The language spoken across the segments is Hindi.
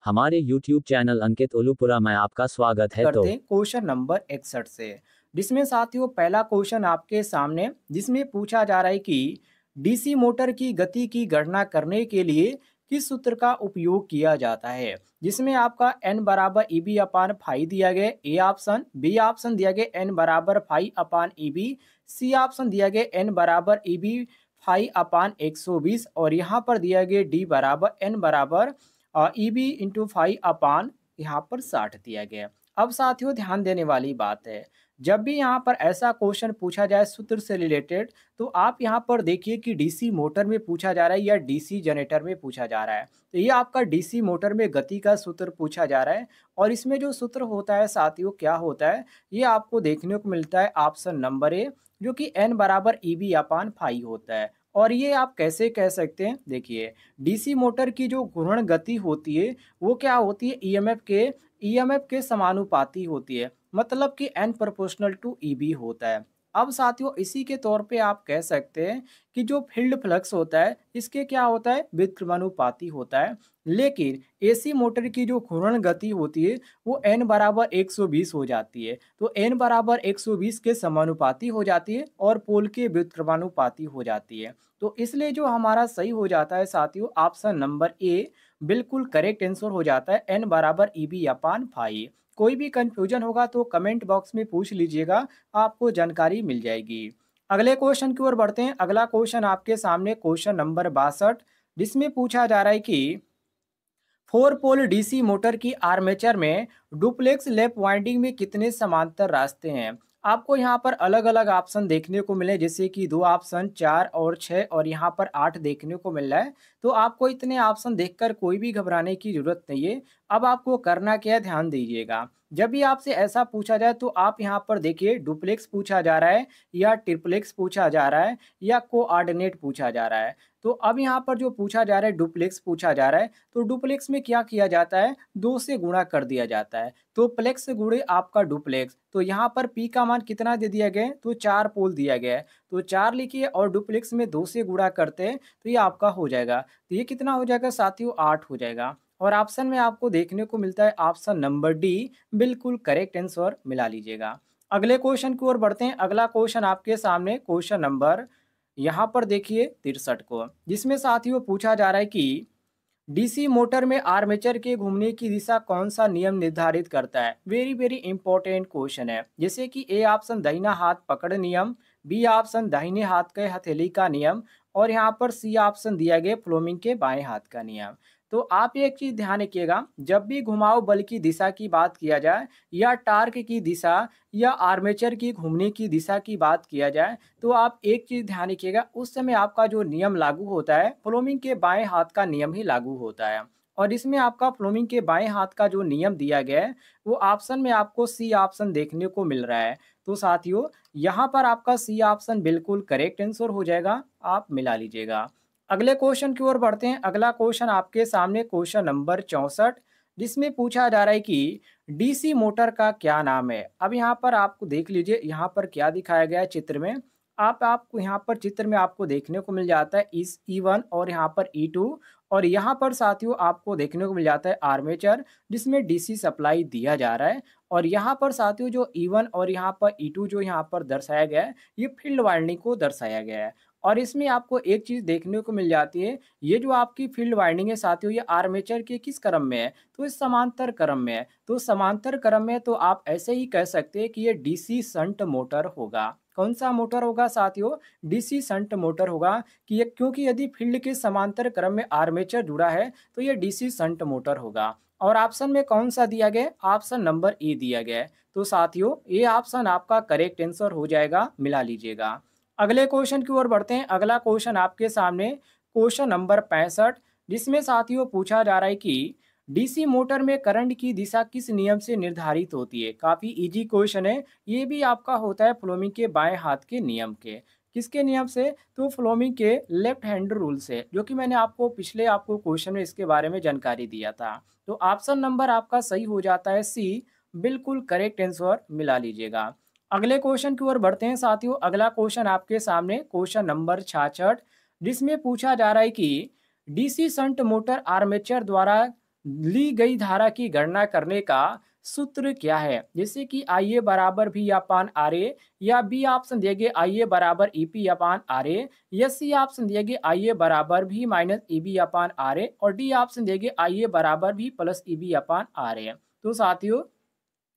हमारे YouTube चैनल अंकित उलूपुरा में आपका स्वागत है। करते हैं क्वेश्चन नंबर 61 से, जिसमें साथियों पहला क्वेश्चन आपके सामने जिसमें पूछा जा रहा है कि डीसी मोटर की गति की गणना करने के लिए किस सूत्र का उपयोग किया जाता है। जिसमें आपका n बराबर ई बी अपान फाई दिया गया ए ऑप्शन, बी ऑप्शन दिया गया n बराबर फाई अपान ई बी, सी ऑप्शन दिया गया n बराबर ई बी फाई अपान 120 और यहाँ पर दिया गया डी बराबर n बराबर ई बी इंटू फाई अपान यहाँ पर 60 दिया गया। अब साथियों ध्यान देने वाली बात है, जब भी यहाँ पर ऐसा क्वेश्चन पूछा जाए सूत्र से रिलेटेड, तो आप यहाँ पर देखिए कि डीसी मोटर में पूछा जा रहा है या डीसी जनरेटर में पूछा जा रहा है। तो ये आपका डीसी मोटर में गति का सूत्र पूछा जा रहा है और इसमें जो सूत्र होता है साथियों क्या होता है, ये आपको देखने को मिलता है ऑप्शन नंबर ए, जो कि एन बराबर ई बी अपान फाई होता है। और ये आप कैसे कह सकते हैं, देखिए डीसी मोटर की जो घूर्ण गति होती है वो क्या होती है, ईएमएफ के समानुपाती होती है, मतलब कि एन प्रोपोर्शनल टू ईबी होता है। अब साथियों इसी के तौर पे आप कह सकते हैं कि जो फील्ड फ्लक्स होता है इसके क्या होता है, व्युत्क्रमानुपाती होता है। लेकिन एसी मोटर की जो घूर्ण गति होती है वो एन बराबर 120 हो जाती है, तो एन बराबर 120 के समानुपाती हो जाती है और पोल के व्युत्क्रमानुपाती हो जाती है। तो इसलिए जो हमारा सही हो जाता है साथियों ऑप्शन नंबर ए बिल्कुल करेक्ट आंसर हो जाता है, एन बराबर ई बी अपान फाई। कोई भी कंफ्यूजन होगा तो कमेंट बॉक्स में पूछ लीजिएगा, आपको जानकारी मिल जाएगी। अगले क्वेश्चन की ओर बढ़ते हैं। अगला क्वेश्चन आपके सामने क्वेश्चन नंबर 62, जिसमें पूछा जा रहा है कि 4 पोल डीसी मोटर की आर्मेचर में डुप्लेक्स लैप वाइंडिंग में कितने समांतर रास्ते हैं। आपको यहाँ पर अलग अलग ऑप्शन देखने को मिले, जैसे कि 2 ऑप्शन, 4 और 6 और यहाँ पर 8 देखने को मिल रहा है। तो आपको इतने ऑप्शन देखकर कोई भी घबराने की जरूरत नहीं है। अब आपको करना क्या है, ध्यान दीजिएगा। जब भी आपसे ऐसा पूछा जाए तो आप यहाँ पर देखिए डुप्लेक्स पूछा जा रहा है या ट्रिप्लेक्स पूछा जा रहा है या कोऑर्डिनेट पूछा जा रहा है। तो अब यहाँ पर जो पूछा जा रहा है डुप्लेक्स पूछा जा रहा है, तो डुप्लेक्स में क्या किया जाता है, 2 से गुणा कर दिया जाता है। तो प्लेक्स से गुणे आपका डुप्लेक्स, तो यहाँ पर पी का मान कितना दे दिया गया है, तो 4 पोल दिया गया है, तो 4 लिखिए और डुप्लेक्स में 2 से गुणा करते हैं तो ये आपका हो जाएगा। तो ये कितना हो जाएगा साथियों, 8 हो जाएगा। और ऑप्शन में आपको देखने को मिलता है ऑप्शन नंबर डी बिल्कुल करेक्ट आंसर मिला लीजिएगा। अगले क्वेश्चन की ओर बढ़ते हैं। अगला क्वेश्चन आपके सामने क्वेश्चन नंबर यहाँ पर देखिए 63 को, जिसमें साथियों पूछा जा रहा है कि डीसी मोटर में आर्मेचर के घूमने की दिशा कौन सा नियम निर्धारित करता है। वेरी वेरी इंपॉर्टेंट क्वेश्चन है। जैसे कि ए ऑप्शन दाहिना हाथ पकड़ नियम, बी ऑप्शन दाहिने हाथ के हथेली का नियम और यहाँ पर सी ऑप्शन दिया गया फ्लोमिंग के बाएं हाथ का नियम। तो आप एक चीज ध्यान रखिएगा, जब भी घुमाव बल की दिशा की बात किया जाए या टार्क की दिशा या आर्मेचर की घूमने की दिशा की बात किया जाए, तो आप एक चीज ध्यान रखिएगा, उस समय आपका जो नियम लागू होता है फ्लोमिंग के बाएं हाथ का नियम ही लागू होता है। और इसमें आपका फ्लोमिंग के बाएं हाथ का जो नियम दिया गया है वो ऑप्शन में आपको सी ऑप्शन देखने को मिल रहा है। तो साथियों यहाँ पर आपका सी ऑप्शन बिल्कुल करेक्ट आंसर हो जाएगा, आप मिला लीजिएगा। अगले क्वेश्चन की ओर बढ़ते हैं। अगला क्वेश्चन आपके सामने क्वेश्चन नंबर 64, जिसमें पूछा जा रहा है कि डीसी मोटर का क्या नाम है। अब यहाँ पर आपको देख लीजिए, यहाँ पर क्या दिखाया गया है चित्र में। आपको यहाँ पर चित्र में आपको देखने को मिल जाता है इस E1 और यहाँ पर E2 और यहाँ पर साथियों आपको देखने को मिल जाता है आर्मेचर, जिसमें डीसी सप्लाई दिया जा रहा है। और यहाँ पर साथियों जो E1 और यहाँ पर E2 जो यहाँ पर दर्शाया गया है, ये फील्ड वाइंडिंग को दर्शाया गया है। और इसमें आपको एक चीज देखने को मिल जाती है, ये जो आपकी फील्ड वाइंडिंग है साथियों, ये आर्मेचर के किस क्रम में है, तो इस समांतर क्रम में है। तो समांतर क्रम में तो आप ऐसे ही कह सकते हैं कि ये डीसी शंट मोटर होगा। कौन सा मोटर होगा साथियों, डीसी शंट मोटर होगा। कि ये क्योंकि यदि फील्ड के समांतर क्रम में आर्मेचर जुड़ा है तो ये डीसी शंट मोटर होगा। और ऑप्शन में कौन सा दिया गया है, ऑप्शन नंबर ए दिया गया है। तो साथियों ये ऑप्शन आपका करेक्ट आंसर हो जाएगा, मिला लीजिएगा। अगले क्वेश्चन की ओर बढ़ते हैं। अगला क्वेश्चन आपके सामने क्वेश्चन नंबर 65, जिसमें साथियों पूछा जा रहा है कि डीसी मोटर में करंट की दिशा किस नियम से निर्धारित होती है। काफी इजी क्वेश्चन है, ये भी आपका होता है फ्लोमिंग के बाएं हाथ के नियम के। किसके नियम से, तो फ्लोमिंग के लेफ्ट हैंड रूल से, जो कि मैंने आपको पिछले आपको क्वेश्चन में इसके बारे में जानकारी दिया था। तो ऑप्शन नंबर आपका सही हो जाता है सी, बिल्कुल करेक्ट आंसर मिला लीजिएगा। अगले क्वेश्चन की ओर बढ़ते हैं साथियों। अगला क्वेश्चन आपके सामने क्वेश्चन नंबर 66, जिसमें पूछा जा रहा है कि डीसी शंट मोटर आर्मेचर द्वारा ली गई धारा की गणना करने का सूत्र क्या है? जैसे कि आई ए बराबर भी अपान आर ए, या बी ऑप्शन दिए गए आई ए बराबर ई पी अपान आर ए, या सी ऑप्शन दिए गए आई ए बराबर भी minus E B upon R A, और डी ऑप्शन दिए गए आई ए बराबर V plus E B upon R A. तो साथियों,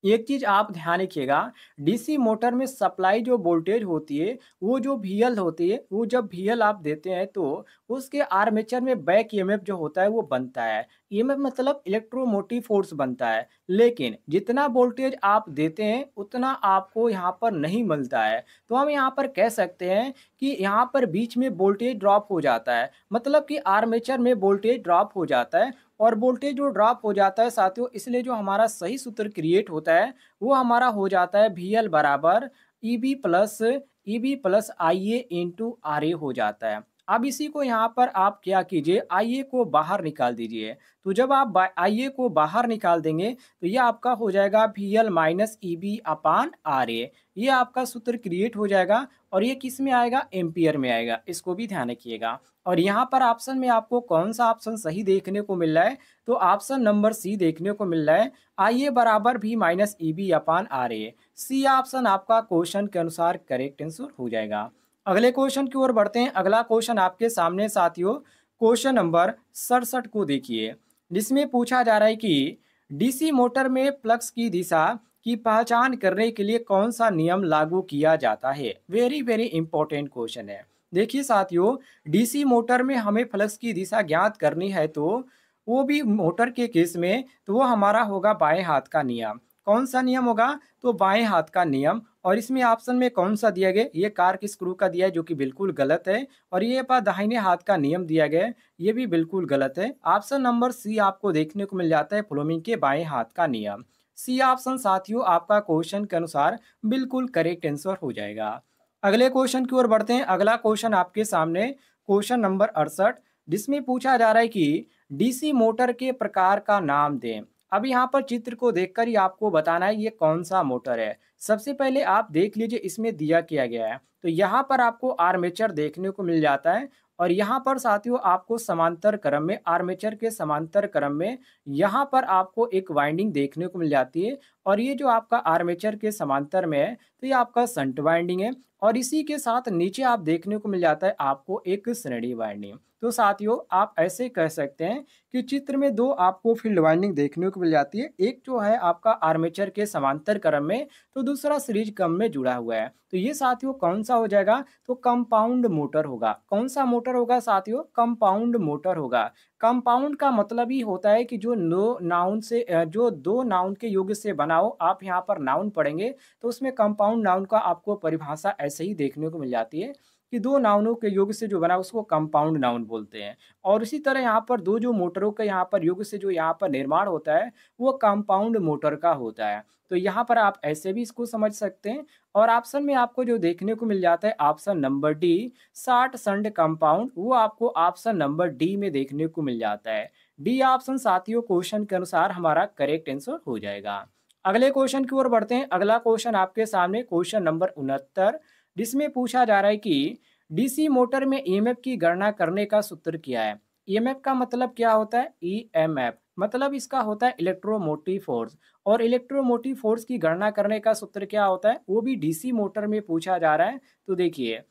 एक चीज आप ध्यान रखिएगा, डीसी मोटर में सप्लाई जो वोल्टेज होती है, वो जो वीएल होती है, वो जब वीएल आप देते हैं तो उसके आर्मेचर में बैक ईएमएफ जो होता है वो बनता है। ईएमएफ मतलब इलेक्ट्रोमोटिव फोर्स बनता है, लेकिन जितना वोल्टेज आप देते हैं उतना आपको यहाँ पर नहीं मिलता है। तो हम यहाँ पर कह सकते हैं कि यहाँ पर बीच में वोल्टेज ड्रॉप हो जाता है, मतलब कि आर्मेचर में वोल्टेज ड्रॉप हो जाता है। और वोल्टेज जो ड्रॉप हो जाता है साथियों, इसलिए जो हमारा सही सूत्र क्रिएट होता है वो हमारा हो जाता है वी एल बराबर E B plus I A into R A हो जाता है। अब इसी को यहाँ पर आप क्या कीजिए, आई ए को बाहर निकाल दीजिए। तो जब आप आई ए को बाहर निकाल देंगे तो ये आपका हो जाएगा V L minus E B upon R A. ये आपका सूत्र क्रिएट हो जाएगा, और ये किस में आएगा? एम्पियर में आएगा। इसको भी ध्यान रखिएगा। और यहाँ पर ऑप्शन में आपको कौन सा ऑप्शन सही देखने को मिल रहा है? तो ऑप्शन नंबर सी देखने को मिल रहा है, आई ए बराबर भी minus E B upon R A. C option आपका क्वेश्चन के अनुसार करेक्ट आंसर हो जाएगा। अगले क्वेश्चन की ओर बढ़ते हैं। अगला क्वेश्चन आपके सामने साथियों, क्वेश्चन नंबर 67 को देखिए, जिसमें पूछा जा रहा है कि डीसी मोटर में फ्लक्स की दिशा की पहचान करने के लिए कौन सा नियम लागू किया जाता है? वेरी वेरी इंपॉर्टेंट क्वेश्चन है। देखिए साथियों, डीसी मोटर में हमें फ्लक्स की दिशा ज्ञात करनी है, तो वो भी मोटर के केस में तो वो हमारा होगा बाएं हाथ का नियम। कौन सा नियम होगा? तो बाएं हाथ का नियम। और इसमें ऑप्शन में कौन सा दिया गया? ये कार की स्क्रू का दिया है, जो कि बिल्कुल गलत है। और ये पर दाहिने हाथ का नियम दिया गया है, ये भी बिल्कुल गलत है। ऑप्शन नंबर सी आपको देखने को मिल जाता है, प्लम्बिंग के बाएं हाथ का नियम। सी ऑप्शन साथियों आपका क्वेश्चन के अनुसार बिल्कुल करेक्ट आंसर हो जाएगा। अगले क्वेश्चन की ओर बढ़ते हैं। अगला क्वेश्चन आपके सामने क्वेश्चन नंबर 68, जिसमें पूछा जा रहा है कि डीसी मोटर के प्रकार का नाम दें। अब यहाँ पर चित्र को देखकर ही आपको बताना है ये कौन सा मोटर है। सबसे पहले आप देख लीजिए, इसमें दिया किया गया है। तो यहाँ पर आपको आर्मेचर देखने को मिल जाता है, और यहाँ पर साथियों आपको समांतर क्रम में, आर्मेचर के समांतर क्रम में यहाँ पर आपको एक वाइंडिंग देखने को मिल जाती है। और ये जो आपका आर्मेचर के समांतर में है, तो ये आपका शंट वाइंडिंग है। और इसी के साथ नीचे आप देखने को मिल जाता है आपको एक श्रेणी वाइंडिंग। तो साथियों आप ऐसे कह सकते हैं कि चित्र में दो आपको फील्ड वाइंडिंग देखने को मिल जाती है। एक जो है आपका आर्मेचर के समांतर क्रम में, तो दूसरा सीरीज क्रम में जुड़ा हुआ है। तो ये साथियों कौन सा हो जाएगा? तो कंपाउंड मोटर होगा। कौन सा मोटर होगा साथियों? कंपाउंड मोटर होगा। कंपाउंड का मतलब ही होता है कि जो जो दो नाउन के योग से बना हो। आप यहाँ पर नाउन पढ़ेंगे तो उसमें कंपाउंड नाउन का आपको परिभाषा ऐसे ही देखने को मिल जाती है कि दो नाउनों के योग से जो बना उसको कंपाउंड नाउन बोलते हैं। और इसी तरह यहाँ पर दो जो मोटरों के यहाँ पर योग से जो यहाँ पर निर्माण होता है वो कंपाउंड मोटर का होता है। तो यहाँ पर आप ऐसे भी इसको समझ सकते हैं। और ऑप्शन में आपको जो देखने को मिल जाता है option number D, short shunt compound, वो आपको ऑप्शन नंबर डी में देखने को मिल जाता है। डी ऑप्शन साथियों क्वेश्चन के अनुसार हमारा करेक्ट आंसर हो जाएगा। अगले क्वेश्चन की ओर बढ़ते हैं। अगला क्वेश्चन आपके सामने क्वेश्चन नंबर 69, जिसमें पूछा जा रहा है कि डीसी मोटर में ईएमएफ की गणना करने का सूत्र क्या है? ईएमएफ का मतलब क्या होता है? ईएमएफ मतलब इसका होता है इलेक्ट्रोमोटिव फोर्स। और इलेक्ट्रोमोटिव फोर्स की गणना करने का सूत्र क्या होता है? वो भी डीसी मोटर में पूछा जा रहा है। तो देखिए,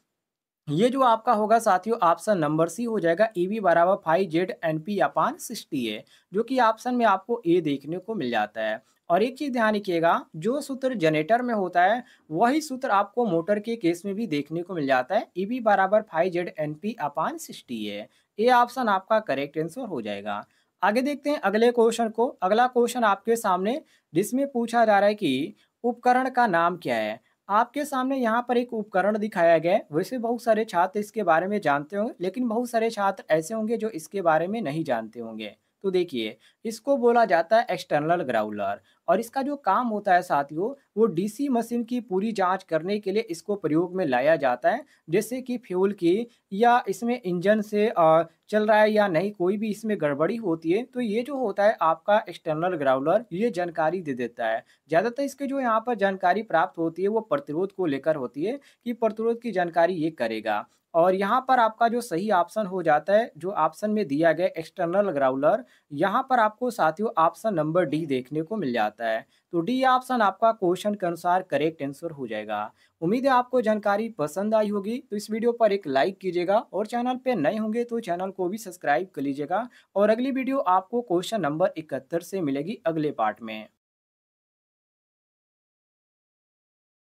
ये जो आपका होगा साथियों ऑप्शन नंबर सी हो जाएगा, ई वी बराबर 5 ZNP अपान 60 है, जो कि ऑप्शन में आपको ए देखने को मिल जाता है। और एक चीज ध्यान रखिएगा, जो सूत्र जनरेटर में होता है वही सूत्र आपको मोटर के केस में भी देखने को मिल जाता है। ई वी बराबर 5 ZNP अपान 60 है। ए ऑप्शन आपका करेक्ट आंसर हो जाएगा। आगे देखते हैं अगले क्वेश्चन को। अगला क्वेश्चन आपके सामने, जिसमें पूछा जा रहा है कि उपकरण का नाम क्या है? आपके सामने यहाँ पर एक उपकरण दिखाया गया है। वैसे बहुत सारे छात्र इसके बारे में जानते होंगे, लेकिन बहुत सारे छात्र ऐसे होंगे जो इसके बारे में नहीं जानते होंगे। तो देखिए, इसको बोला जाता है एक्सटर्नल ग्राउलर। और इसका जो काम होता है साथियों, वो डीसी मशीन की पूरी जांच करने के लिए इसको प्रयोग में लाया जाता है। जैसे कि फ्यूल की, या इसमें इंजन से चल रहा है या नहीं, कोई भी इसमें गड़बड़ी होती है, तो ये जो होता है आपका एक्सटर्नल ग्राउलर ये जानकारी दे देता है। ज़्यादातर इसके जो यहाँ पर जानकारी प्राप्त होती है वो प्रतिरोध को लेकर होती है, कि प्रतिरोध की जानकारी ये करेगा। और यहाँ पर आपका जो सही ऑप्शन हो जाता है, जो ऑप्शन में दिया गया एक्सटर्नल ग्राउलर, यहाँ पर आपको साथियों ऑप्शन नंबर डी देखने को मिल जाता है। तो डी ऑप्शन आपका क्वेश्चन के अनुसार करेक्ट आंसर हो जाएगा। उम्मीद है आपको जानकारी पसंद आई होगी, तो इस वीडियो पर एक लाइक कीजिएगा और चैनल पे नए होंगे तो चैनल को भी सब्सक्राइब कर लीजिएगा। और अगली वीडियो आपको क्वेश्चन नंबर 71 से मिलेगी अगले पार्ट में।